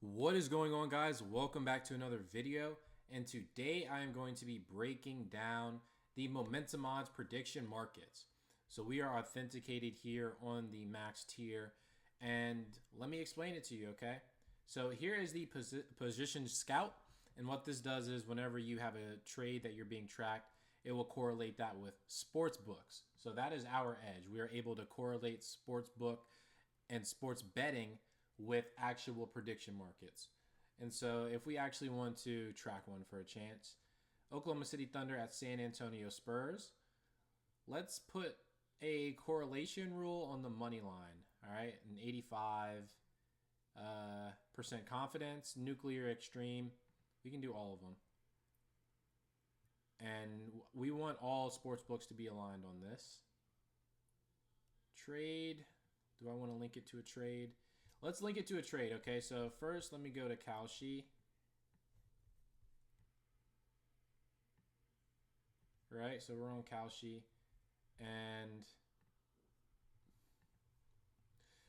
What is going on, guys? Welcome back to another video, and today I am going to be breaking down the momentum odds prediction markets. So we are authenticated here on the max tier, and let me explain it to you, okay? So here is the position scout, and what this does is whenever you have a trade that you're being tracked, it will correlate that with sports books. So that is our edge. We are able to correlate sports book and sports betting with actual prediction markets. And so if we actually want to track one for a chance, Oklahoma City Thunder at San Antonio Spurs, let's put a correlation rule on the money line. All right, an 85% confidence, nuclear extreme. We can do all of them. And we want all sports books to be aligned on this. Trade. Do I want to link it to a trade? Let's link it to a trade, okay? So first, let me go to Kalshi. Right, so we're on Kalshi. And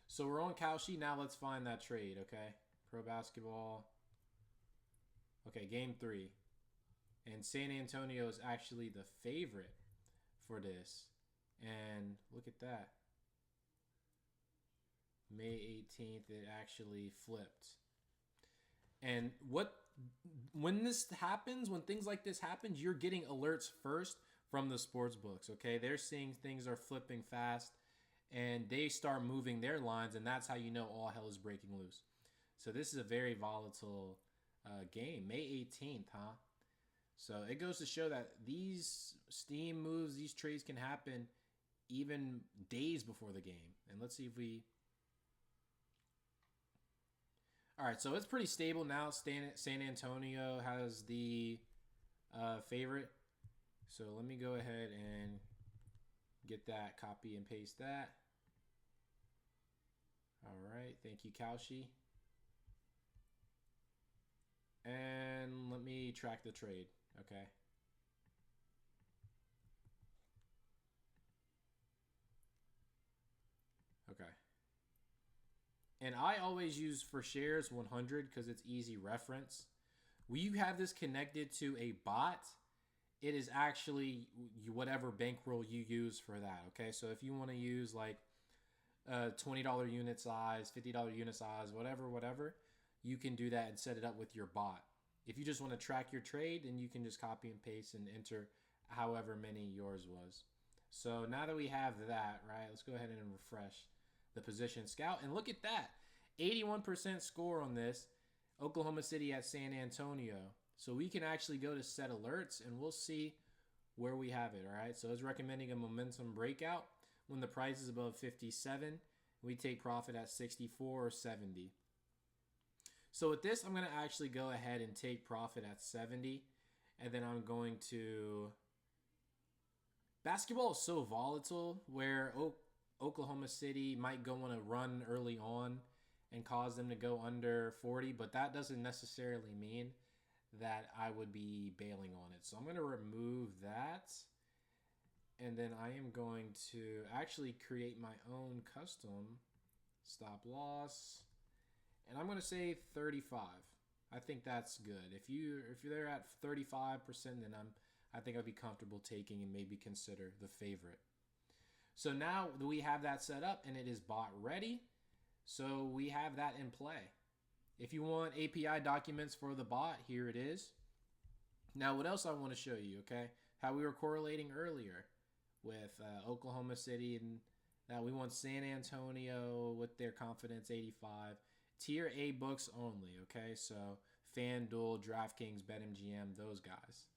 so we're on Kalshi. Now let's find that trade, okay? Pro basketball. Okay, game 3. And San Antonio is actually the favorite for this. And look at that. May 18th, it actually flipped. And when this happens, when things like this happen, you're getting alerts first from the sports books, okay? They're seeing things are flipping fast, and they start moving their lines, and that's how you know all hell is breaking loose. So this is a very volatile game. May 18th, huh? So it goes to show that these steam moves, these trades can happen even days before the game. And let's see if we... All right, so it's pretty stable now. San Antonio has the favorite. So let me go ahead and get that, copy and paste that. All right, thank you, Kalshi. And let me track the trade, okay? Okay. And I always use for shares 100 because it's easy reference. When you have this connected to a bot, it is actually whatever bankroll you use for that. Okay, so if you want to use like a $20 unit size, $50 unit size, whatever, you can do that and set it up with your bot. If you just want to track your trade, then you can just copy and paste and enter however many yours was. So now that we have that, right, let's go ahead and refresh the position scout. And look at that. 81% score on this. Oklahoma City at San Antonio. So we can actually go to set alerts and we'll see where we have it. All right. So it's recommending a momentum breakout when the price is above 57. We take profit at 64 or 70. So with this, I'm going to actually go ahead and take profit at 70. And then I'm going to... Basketball is so volatile where Oklahoma City might go on a run early on and cause them to go under 40, but that doesn't necessarily mean that I would be bailing on it. So I'm going to remove that, and then I am going to actually create my own custom stop loss, and I'm going to say 35. I think that's good. If they're at 35%, then I think I'd be comfortable taking and maybe consider the favorite. So now we have that set up and it is bot ready. So we have that in play. If you want API documents for the bot, here it is. Now what else I want to show you, okay? How we were correlating earlier with Oklahoma City, and that we want San Antonio with their confidence 85. Tier A books only, okay? So FanDuel, DraftKings, BetMGM, those guys.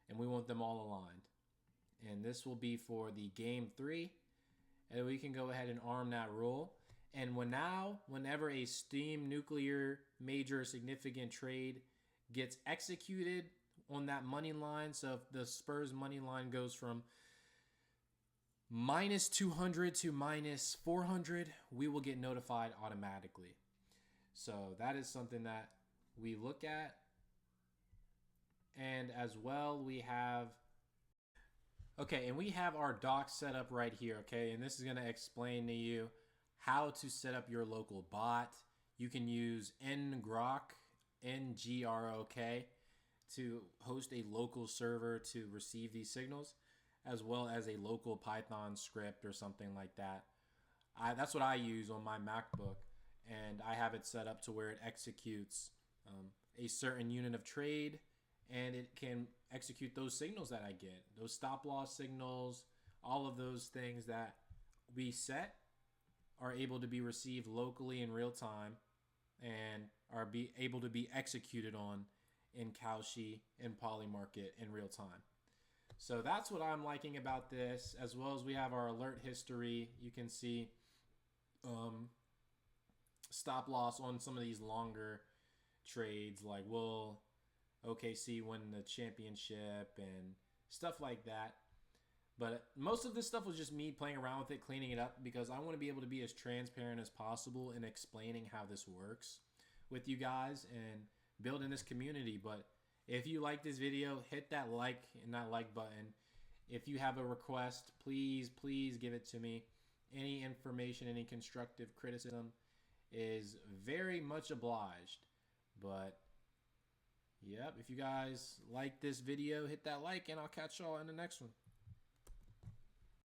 And we want them all aligned. And this will be for the game 3. And we can go ahead and arm that rule. And whenever a steam nuclear major significant trade gets executed on that money line, so if the Spurs money line goes from minus 200 to minus 400, we will get notified automatically. So that is something that we look at. And as well, we have... Okay, and we have our doc set up right here, okay? And this is going to explain to you how to set up your local bot. You can use ngrok, NGROK, to host a local server to receive these signals, as well as a local Python script or something like that. That's what I use on my MacBook, and I have it set up to where it executes a certain unit of trade, and it can execute those signals that I get, those stop loss signals, all of those things that we set are able to be received locally in real time and are able to be executed on in Cauchy and Polymarket in real time. So that's what I'm liking about this, as well as we have our alert history. You can see stop loss on some of these longer trades, like will OKC win the championship and stuff like that. But most of this stuff was just me playing around with it, cleaning it up, because I want to be able to be as transparent as possible in explaining how this works with you guys and building this community. But if you like this video, hit that like and that like button. If you have a request, please give it to me. Any information, any constructive criticism is very much obliged. But yep, if you guys like this video, hit that like, and I'll catch y'all in the next one.